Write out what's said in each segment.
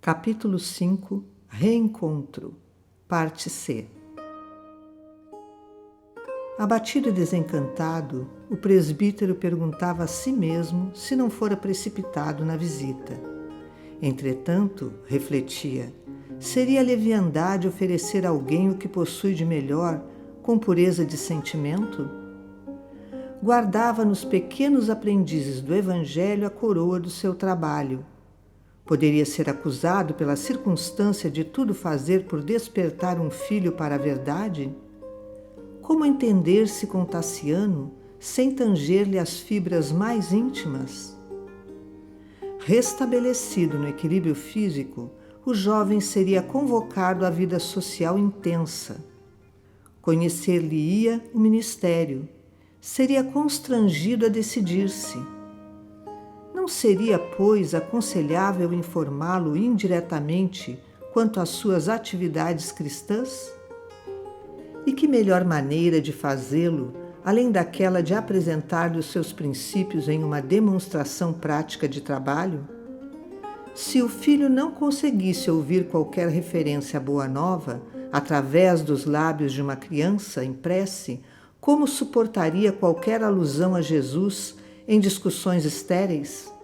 Capítulo 5 Reencontro, Parte C. Abatido e desencantado, o presbítero perguntava a si mesmo se não fora precipitado na visita. Entretanto, refletia, seria leviandade oferecer a alguém o que possui de melhor, com pureza de sentimento? Guardava nos pequenos aprendizes do Evangelho a coroa do seu trabalho. Poderia ser acusado pela circunstância de tudo fazer por despertar um filho para a verdade? Como entender-se com Tassiano sem tanger-lhe as fibras mais íntimas? Restabelecido no equilíbrio físico, o jovem seria convocado à vida social intensa. Conhecer-lhe-ia o ministério, seria constrangido a decidir-se. Não seria, pois, aconselhável informá-lo indiretamente quanto às suas atividades cristãs? E que melhor maneira de fazê-lo, além daquela de apresentar-lhe os seus princípios em uma demonstração prática de trabalho? Se o filho não conseguisse ouvir qualquer referência à Boa Nova, através dos lábios de uma criança em prece, como suportaria qualquer alusão a Jesus em discussões estéreis?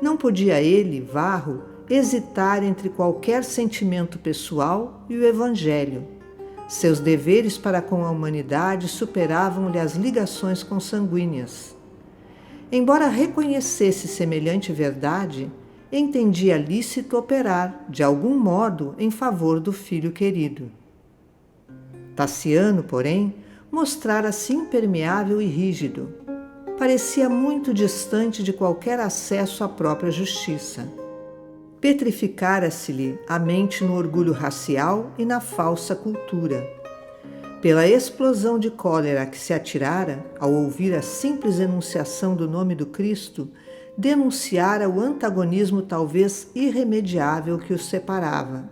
Não podia ele, Varro, hesitar entre qualquer sentimento pessoal e o Evangelho. Seus deveres para com a humanidade superavam-lhe as ligações consanguíneas. Embora reconhecesse semelhante verdade, entendia lícito operar, de algum modo, em favor do filho querido. Tassiano, porém, mostrara-se impermeável e rígido. Parecia muito distante de qualquer acesso à própria justiça. Petrificara-se-lhe a mente no orgulho racial e na falsa cultura. Pela explosão de cólera a que se atirara, ao ouvir a simples enunciação do nome do Cristo, denunciara o antagonismo talvez irremediável que os separava.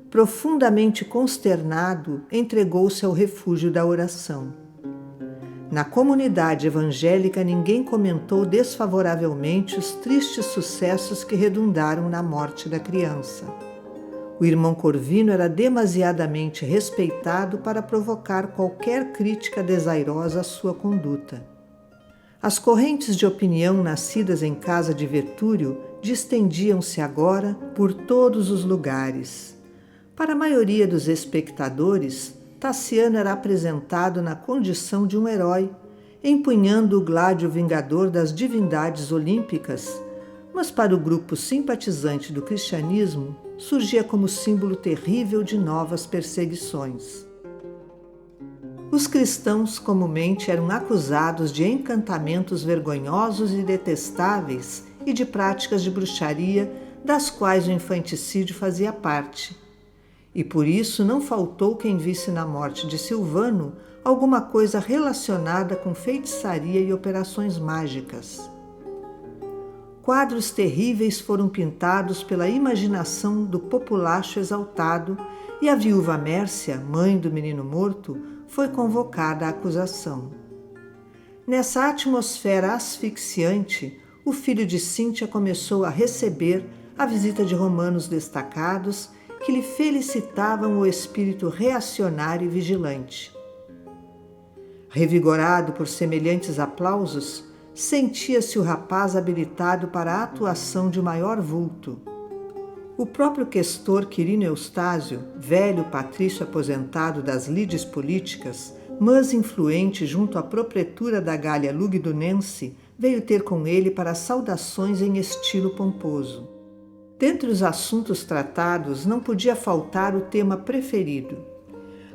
Profundamente consternado, entregou-se ao refúgio da oração. Na comunidade evangélica ninguém comentou desfavoravelmente os tristes sucessos que redundaram na morte da criança. O irmão Corvino era demasiadamente respeitado para provocar qualquer crítica desairosa à sua conduta. As correntes de opinião nascidas em casa de Vetúrio distendiam-se agora por todos os lugares. Para a maioria dos espectadores, Tassiano era apresentado na condição de um herói, empunhando o gládio vingador das divindades olímpicas, mas para o grupo simpatizante do cristianismo surgia como símbolo terrível de novas perseguições. Os cristãos comumente eram acusados de encantamentos vergonhosos e detestáveis e de práticas de bruxaria, das quais o infanticídio fazia parte. E por isso não faltou quem visse na morte de Silvano alguma coisa relacionada com feitiçaria e operações mágicas. Quadros terríveis foram pintados pela imaginação do populacho exaltado e a viúva Mércia, mãe do menino morto, foi convocada à acusação. Nessa atmosfera asfixiante, o filho de Cíntia começou a receber a visita de romanos destacados que lhe felicitavam o espírito reacionário e vigilante. Revigorado por semelhantes aplausos, sentia-se o rapaz habilitado para a atuação de maior vulto. O próprio questor Quirino Eustáquio, velho patrício aposentado das lides políticas, mas influente junto à propretura da Gália Lugdunense, veio ter com ele para saudações em estilo pomposo. Dentre os assuntos tratados, não podia faltar o tema preferido.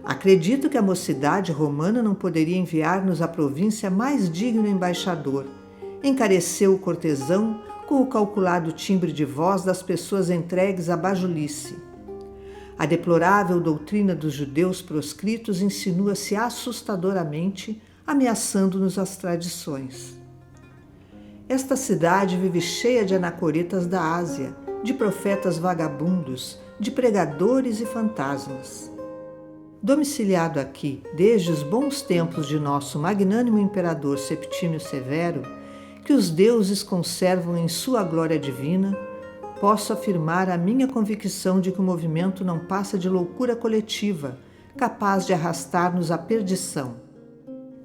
Acredito que a mocidade romana não poderia enviar-nos à província mais digno embaixador. Encareceu o cortesão com o calculado timbre de voz das pessoas entregues à bajulice. A deplorável doutrina dos judeus proscritos insinua-se assustadoramente, ameaçando-nos as tradições. Esta cidade vive cheia de anacoretas da Ásia, de profetas vagabundos, de pregadores e fantasmas. Domiciliado aqui desde os bons tempos de nosso magnânimo imperador Septímio Severo, que os deuses conservam em sua glória divina, posso afirmar a minha convicção de que o movimento não passa de loucura coletiva, capaz de arrastar-nos à perdição.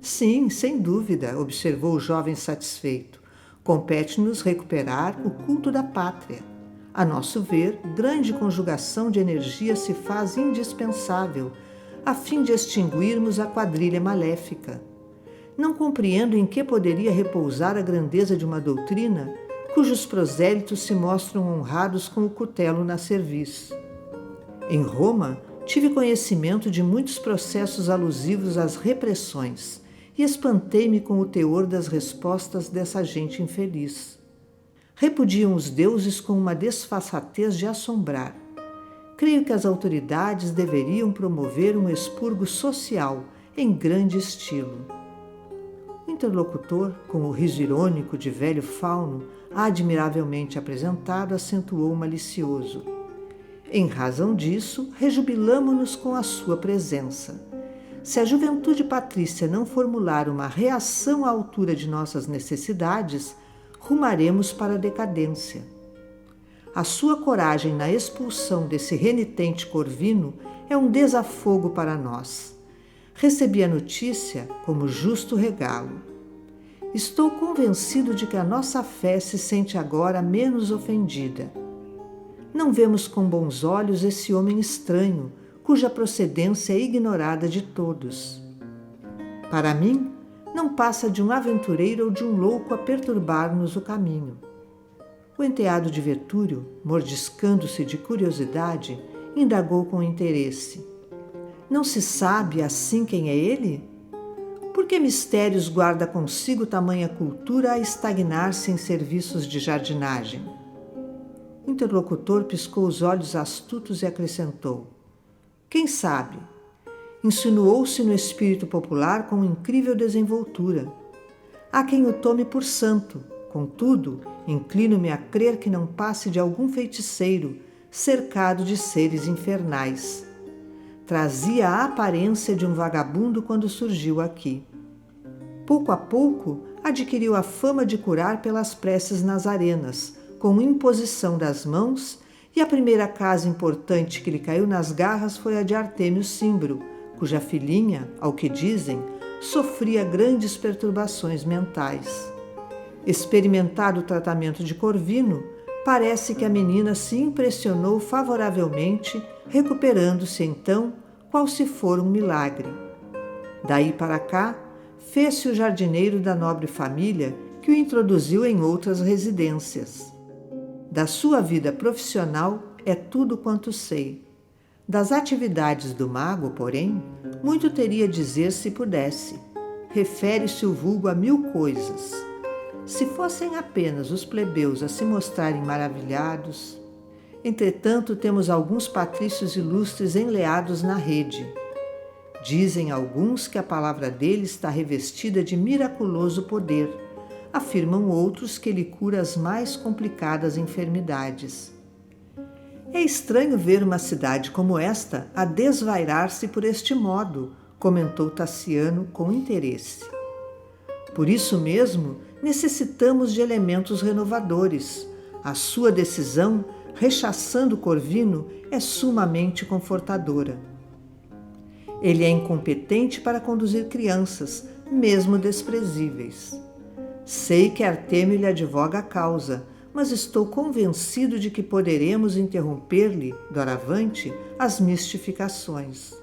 Sim, sem dúvida, observou o jovem satisfeito. Compete-nos recuperar o culto da pátria. A nosso ver, grande conjugação de energia se faz indispensável, a fim de extinguirmos a quadrilha maléfica. Não compreendo em que poderia repousar a grandeza de uma doutrina cujos prosélitos se mostram honrados com o cutelo na cerviz. Em Roma, tive conhecimento de muitos processos alusivos às repressões e espantei-me com o teor das respostas dessa gente infeliz. Repudiam os deuses com uma desfaçatez de assombrar. Creio que as autoridades deveriam promover um expurgo social em grande estilo. O interlocutor, com o riso irônico de velho fauno, admiravelmente apresentado, acentuou malicioso. Em razão disso, rejubilamo-nos com a sua presença. Se a juventude patrícia não formular uma reação à altura de nossas necessidades, rumaremos para a decadência. A sua coragem na expulsão desse renitente Corvino é um desafogo para nós. Recebi a notícia como justo regalo. Estou convencido de que a nossa fé se sente agora menos ofendida. Não vemos com bons olhos esse homem estranho, cuja procedência é ignorada de todos. Para mim, não passa de um aventureiro ou de um louco a perturbar-nos o caminho. O enteado de Vetúrio, mordiscando-se de curiosidade, indagou com interesse. Não se sabe assim quem é ele? Por que mistérios guarda consigo tamanha cultura a estagnar-se em serviços de jardinagem? O interlocutor piscou os olhos astutos e acrescentou. Quem sabe? Insinuou-se no espírito popular com incrível desenvoltura. Há quem o tome por santo, contudo, inclino-me a crer que não passe de algum feiticeiro, cercado de seres infernais. Trazia a aparência de um vagabundo quando surgiu aqui. Pouco a pouco, adquiriu a fama de curar pelas preces nazarenas, com imposição das mãos, e a primeira casa importante que lhe caiu nas garras foi a de Artêmio Cimbro, cuja filhinha, ao que dizem, sofria grandes perturbações mentais. Experimentado o tratamento de Corvino, parece que a menina se impressionou favoravelmente, recuperando-se então, qual se for um milagre. Daí para cá, fez-se o jardineiro da nobre família que o introduziu em outras residências. Da sua vida profissional é tudo quanto sei. Das atividades do mago, porém, muito teria a dizer se pudesse. Refere-se o vulgo a 1000 coisas. Se fossem apenas os plebeus a se mostrarem maravilhados. Entretanto, temos alguns patrícios ilustres enleados na rede. Dizem alguns que a palavra dele está revestida de miraculoso poder. Afirmam outros que ele cura as mais complicadas enfermidades. É estranho ver uma cidade como esta a desvairar-se por este modo, comentou Tassiano com interesse. Por isso mesmo, necessitamos de elementos renovadores. A sua decisão, rechaçando Corvino, é sumamente confortadora. Ele é incompetente para conduzir crianças, mesmo desprezíveis. Sei que Artêmio lhe advoga a causa, mas estou convencido de que poderemos interromper-lhe, doravante, as mistificações.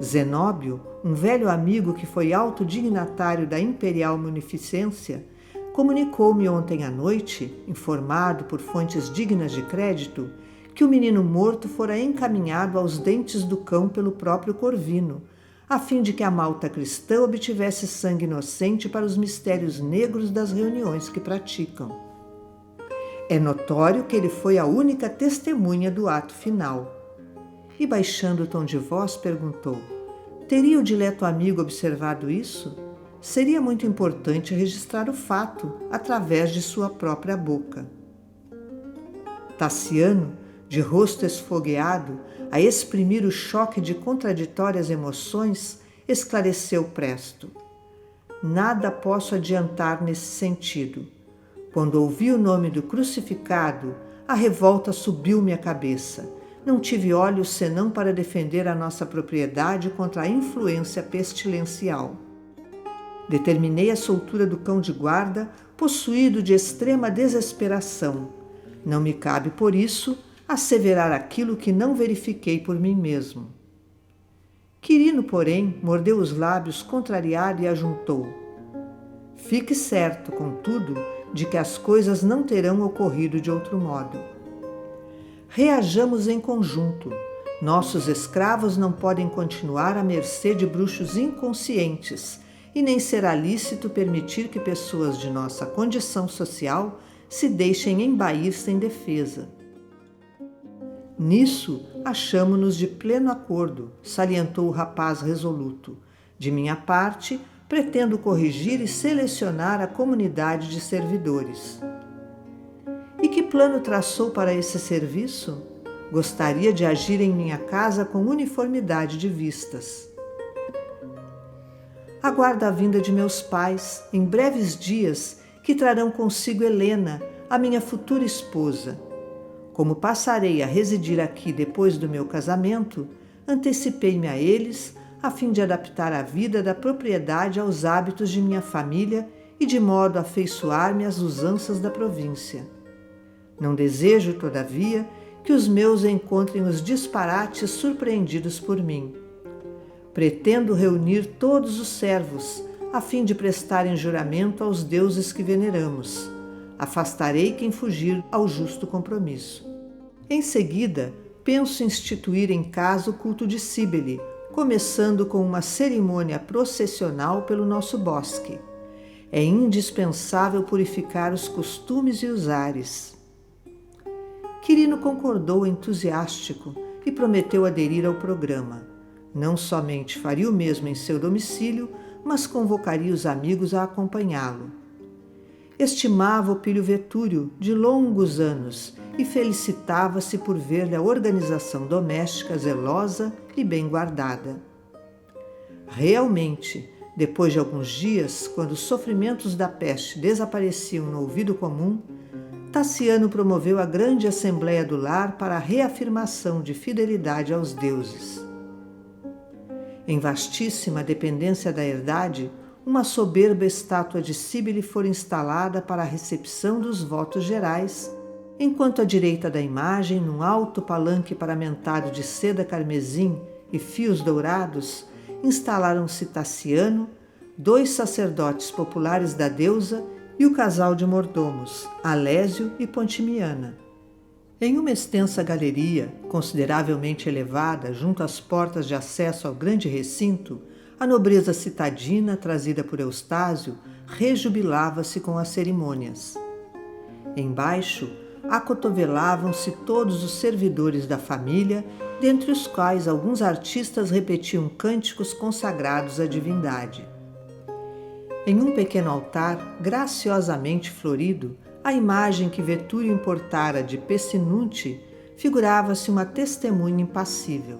Zenóbio, um velho amigo que foi alto dignatário da imperial munificência, comunicou-me ontem à noite, informado por fontes dignas de crédito, que o menino morto fora encaminhado aos dentes do cão pelo próprio Corvino, a fim de que a malta cristã obtivesse sangue inocente para os mistérios negros das reuniões que praticam. É notório que ele foi a única testemunha do ato final. E baixando o tom de voz, perguntou: teria o dileto amigo observado isso? Seria muito importante registrar o fato através de sua própria boca. Tassiano, de rosto esfogueado, a exprimir o choque de contraditórias emoções, esclareceu presto. Nada posso adiantar nesse sentido. Quando ouvi o nome do crucificado, a revolta subiu-me à cabeça. Não tive olhos senão para defender a nossa propriedade contra a influência pestilencial. Determinei a soltura do cão de guarda, possuído de extrema desesperação. Não me cabe, por isso, asseverar aquilo que não verifiquei por mim mesmo. Quirino, porém, mordeu os lábios contrariado e ajuntou: fique certo, contudo, de que as coisas não terão ocorrido de outro modo. Reajamos em conjunto. Nossos escravos não podem continuar à mercê de bruxos inconscientes, e nem será lícito permitir que pessoas de nossa condição social se deixem embair sem defesa. Nisso, achamo-nos de pleno acordo, salientou o rapaz resoluto. De minha parte, pretendo corrigir e selecionar a comunidade de servidores. E que plano traçou para esse serviço? Gostaria de agir em minha casa com uniformidade de vistas. Aguardo a vinda de meus pais, em breves dias, que trarão consigo Helena, a minha futura esposa. Como passarei a residir aqui depois do meu casamento, antecipei-me a eles, a fim de adaptar a vida da propriedade aos hábitos de minha família e de modo a afeiçoar-me às usanças da província. Não desejo, todavia, que os meus encontrem os disparates surpreendidos por mim. Pretendo reunir todos os servos, a fim de prestarem juramento aos deuses que veneramos. Afastarei quem fugir ao justo compromisso. Em seguida, penso instituir em casa o culto de Cíbele, começando com uma cerimônia processional pelo nosso bosque. É indispensável purificar os costumes e os ares. Quirino concordou entusiástico e prometeu aderir ao programa. Não somente faria o mesmo em seu domicílio, mas convocaria os amigos a acompanhá-lo. Estimava o Pílio Vetúrio de longos anos e felicitava-se por ver-lhe a organização doméstica zelosa e bem guardada. Realmente, depois de alguns dias, quando os sofrimentos da peste desapareciam no ouvido comum, Tassiano promoveu a grande assembleia do lar para a reafirmação de fidelidade aos deuses. Em vastíssima dependência da herdade, uma soberba estátua de Cíbele foi instalada para a recepção dos votos gerais, enquanto à direita da imagem, num alto palanque paramentado de seda carmesim e fios dourados, instalaram-se Tassiano, 2 sacerdotes populares da deusa e o casal de mordomos, Alésio e Pontimiana. Em uma extensa galeria, consideravelmente elevada junto às portas de acesso ao grande recinto, a nobreza citadina, trazida por Eustásio, rejubilava-se com as cerimônias. Embaixo, acotovelavam-se todos os servidores da família, dentre os quais alguns artistas repetiam cânticos consagrados à divindade. Em um pequeno altar, graciosamente florido, a imagem que Vetúrio importara de Pessinunte figurava-se uma testemunha impassível.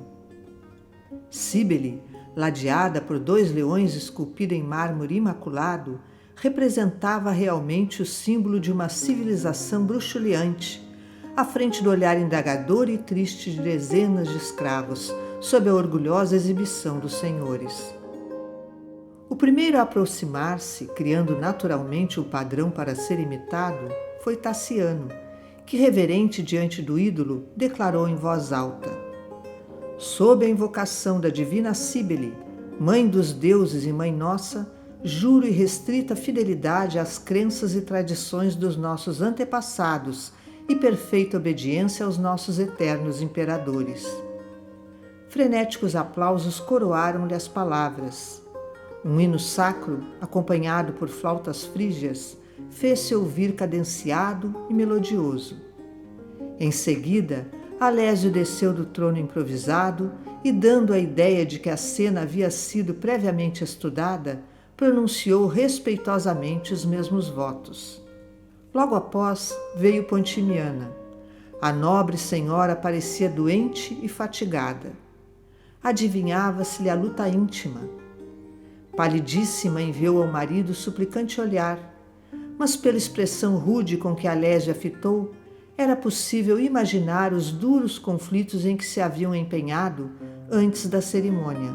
Cíbele, ladeada por 2 leões esculpidos em mármore imaculado, representava realmente o símbolo de uma civilização bruxuleante, à frente do olhar indagador e triste de dezenas de escravos, sob a orgulhosa exibição dos senhores. O primeiro a aproximar-se, criando naturalmente o padrão para ser imitado, foi Tassiano, que, reverente diante do ídolo, declarou em voz alta: sob a invocação da divina Cíbele, mãe dos deuses e mãe nossa, juro irrestrita fidelidade às crenças e tradições dos nossos antepassados e perfeita obediência aos nossos eternos imperadores. Frenéticos aplausos coroaram-lhe as palavras. Um hino sacro, acompanhado por flautas frígias, fez-se ouvir cadenciado e melodioso. Em seguida, Alésio desceu do trono improvisado e, dando a ideia de que a cena havia sido previamente estudada, pronunciou respeitosamente os mesmos votos. Logo após, veio Pontimiana. A nobre senhora parecia doente e fatigada. Adivinhava-se-lhe a luta íntima. Palidíssima enviou ao marido suplicante olhar, mas pela expressão rude com que Alésio a fitou, era possível imaginar os duros conflitos em que se haviam empenhado antes da cerimônia.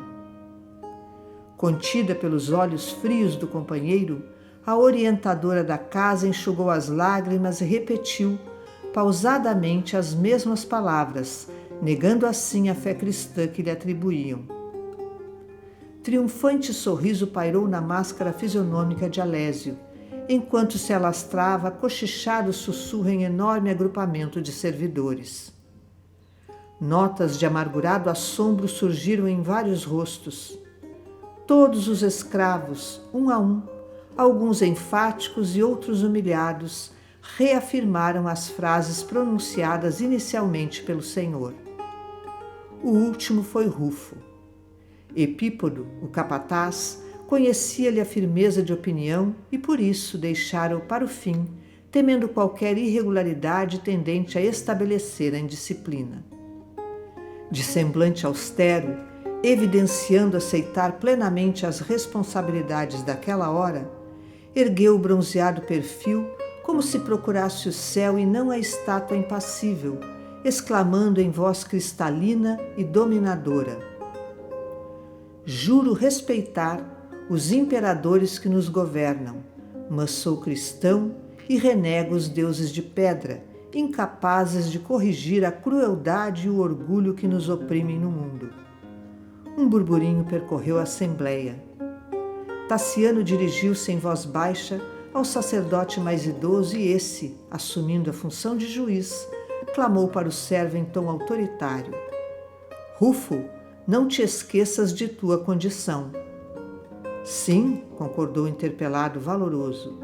Contida pelos olhos frios do companheiro, a orientadora da casa enxugou as lágrimas e repetiu, pausadamente, as mesmas palavras, negando assim a fé cristã que lhe atribuíam. Triunfante sorriso pairou na máscara fisionômica de Alésio, enquanto se alastrava cochichado sussurro em enorme agrupamento de servidores. Notas de amargurado assombro surgiram em vários rostos. Todos os escravos, um a um, alguns enfáticos e outros humilhados, reafirmaram as frases pronunciadas inicialmente pelo Senhor. O último foi Rufo. Epípodo, o capataz, conhecia-lhe a firmeza de opinião e por isso deixara-o para o fim, temendo qualquer irregularidade tendente a estabelecer a indisciplina. De semblante austero, evidenciando aceitar plenamente as responsabilidades daquela hora, ergueu o bronzeado perfil como se procurasse o céu e não a estátua impassível, exclamando em voz cristalina e dominadora: "Juro respeitar os imperadores que nos governam, mas sou cristão e renego os deuses de pedra, incapazes de corrigir a crueldade e o orgulho que nos oprimem no mundo." Um burburinho percorreu a assembleia. Taciano dirigiu-se em voz baixa ao sacerdote mais idoso e esse, assumindo a função de juiz, clamou para o servo em tom autoritário: "Rufo, não te esqueças de tua condição." "Sim", concordou o interpelado valoroso,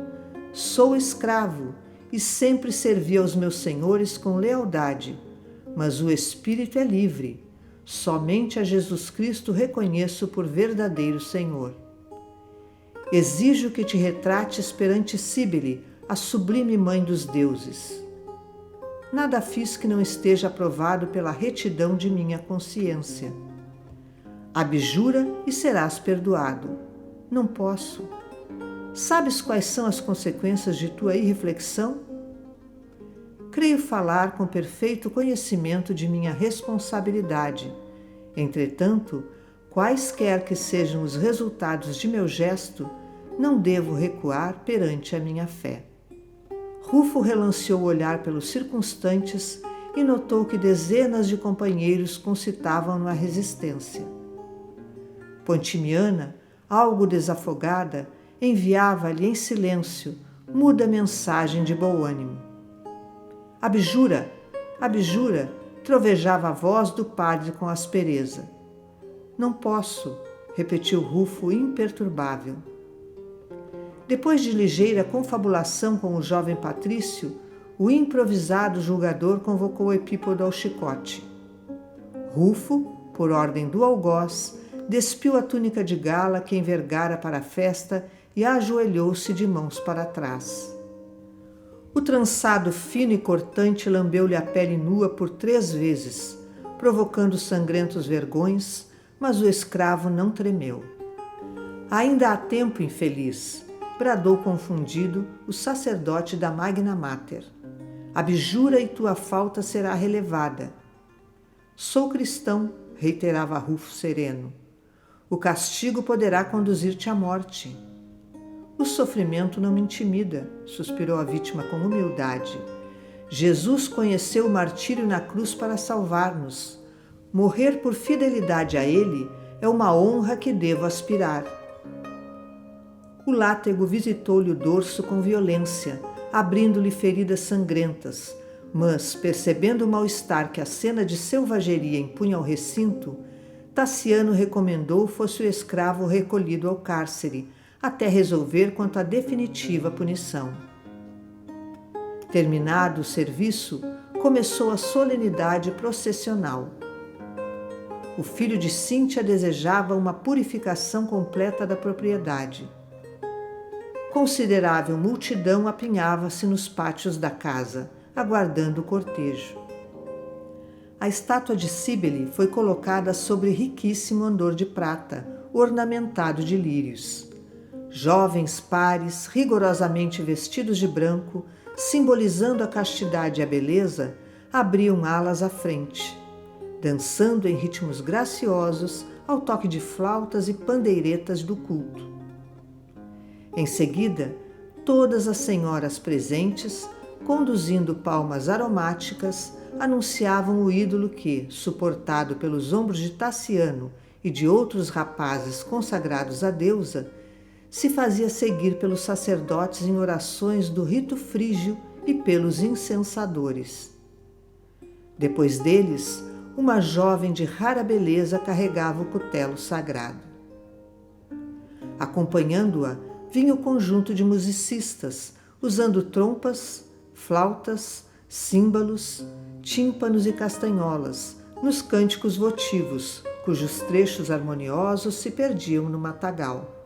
"sou escravo e sempre servi aos meus senhores com lealdade, mas o espírito é livre. Somente a Jesus Cristo reconheço por verdadeiro Senhor. Exijo que te retrates perante Cíbele, a sublime mãe dos deuses. Nada fiz que não esteja aprovado pela retidão de minha consciência. Abjura e serás perdoado." "Não posso." "Sabes quais são as consequências de tua irreflexão?" "Creio falar com perfeito conhecimento de minha responsabilidade. Entretanto, quaisquer que sejam os resultados de meu gesto, não devo recuar perante a minha fé." Rufo relanceou o olhar pelos circunstantes e notou que dezenas de companheiros concitavam-no à resistência. Pontimiana, algo desafogada, enviava-lhe em silêncio muda mensagem de bom ânimo. "Abjura! Abjura!" trovejava a voz do padre com aspereza. "Não posso", repetiu Rufo imperturbável. Depois de ligeira confabulação com o jovem patrício, o improvisado julgador convocou Epípodo ao chicote. Rufo, por ordem do algoz, despiu a túnica de gala que envergara para a festa e ajoelhou-se de mãos para trás. O trançado fino e cortante lambeu-lhe a pele nua por 3 vezes, provocando sangrentos vergões, mas o escravo não tremeu. "Ainda há tempo, infeliz", bradou confundido o sacerdote da Magna Mater. "Abjura e tua falta será relevada." "Sou cristão", reiterava Rufo sereno. "O castigo poderá conduzir-te à morte." "O sofrimento não me intimida", suspirou a vítima com humildade. "Jesus conheceu o martírio na cruz para salvar-nos. Morrer por fidelidade a Ele é uma honra que devo aspirar." O látego visitou-lhe o dorso com violência, abrindo-lhe feridas sangrentas, mas, percebendo o mal-estar que a cena de selvageria impunha ao recinto, Taciano recomendou fosse o escravo recolhido ao cárcere, até resolver quanto à definitiva punição. Terminado o serviço, começou a solenidade processional. O filho de Cíntia desejava uma purificação completa da propriedade. Considerável multidão apinhava-se nos pátios da casa, aguardando o cortejo. A estátua de Cíbele foi colocada sobre riquíssimo andor de prata, ornamentado de lírios. Jovens pares, rigorosamente vestidos de branco, simbolizando a castidade e a beleza, abriam alas à frente, dançando em ritmos graciosos ao toque de flautas e pandeiretas do culto. Em seguida, todas as senhoras presentes, conduzindo palmas aromáticas, anunciavam o ídolo que, suportado pelos ombros de Tassiano e de outros rapazes consagrados à deusa, se fazia seguir pelos sacerdotes em orações do rito frígio e pelos incensadores. Depois deles, uma jovem de rara beleza carregava o cutelo sagrado. Acompanhando-a, vinha o conjunto de musicistas, usando trompas, flautas, símbolos, tímpanos e castanholas, nos cânticos votivos, cujos trechos harmoniosos se perdiam no matagal.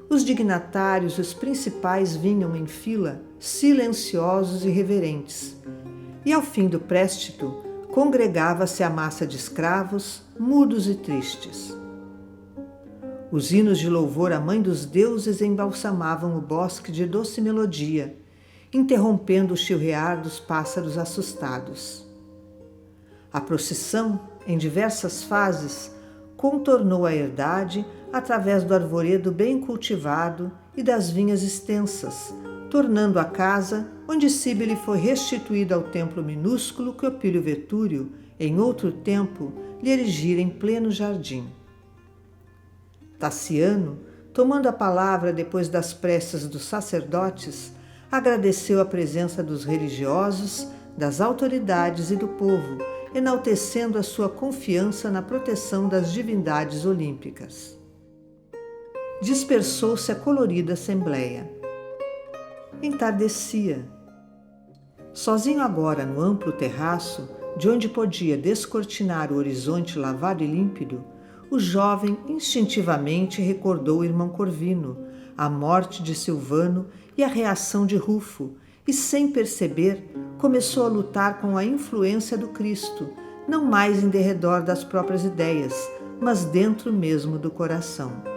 Os dignatários e os principais vinham em fila, silenciosos e reverentes, e ao fim do préstito congregava-se a massa de escravos, mudos e tristes. Os hinos de louvor à Mãe dos Deuses embalsamavam o bosque de doce melodia, interrompendo o chilrear dos pássaros assustados. A procissão, em diversas fases, contornou a herdade através do arvoredo bem cultivado e das vinhas extensas, tornando a casa onde Cíbele foi restituída ao templo minúsculo que Opílio Vetúrio, em outro tempo, lhe erigira em pleno jardim. Tassiano, tomando a palavra depois das preces dos sacerdotes, agradeceu a presença dos religiosos, das autoridades e do povo, enaltecendo a sua confiança na proteção das divindades olímpicas. Dispersou-se a colorida assembleia. Entardecia. Sozinho agora no amplo terraço, de onde podia descortinar o horizonte lavado e límpido, o jovem instintivamente recordou o irmão Corvino, a morte de Silvano e a reação de Rufo, e sem perceber, começou a lutar com a influência do Cristo, não mais em derredor das próprias ideias, mas dentro mesmo do coração.